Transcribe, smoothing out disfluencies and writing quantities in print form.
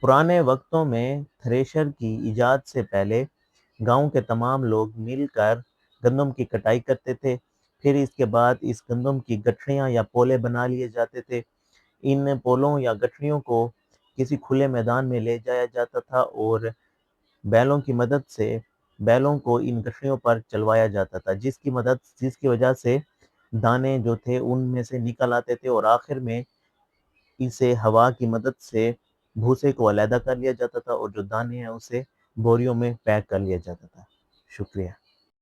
पुराने वक्तों में थ्रेशर की इजाद से पहले गांव के तमाम लोग मिलकर गंदम की कटाई करते थे। फिर इसके बाद इस गंदम की गठरियां या पोले बना लिए जाते थे। इन पोलों या गठरियों को किसी खुले मैदान में ले जाया जाता था और बैलों की मदद से बैलों को इन गठरियों पर चलवाया जाता था, जिसकी वजह से दाने जो थे उनमें से निकल आते थे और आखिर में इसे हवा की मदद से भूसे को अलहदा कर लिया जाता था और जो दाने हैं उसे बोरियों में पैक कर लिया जाता था। शुक्रिया।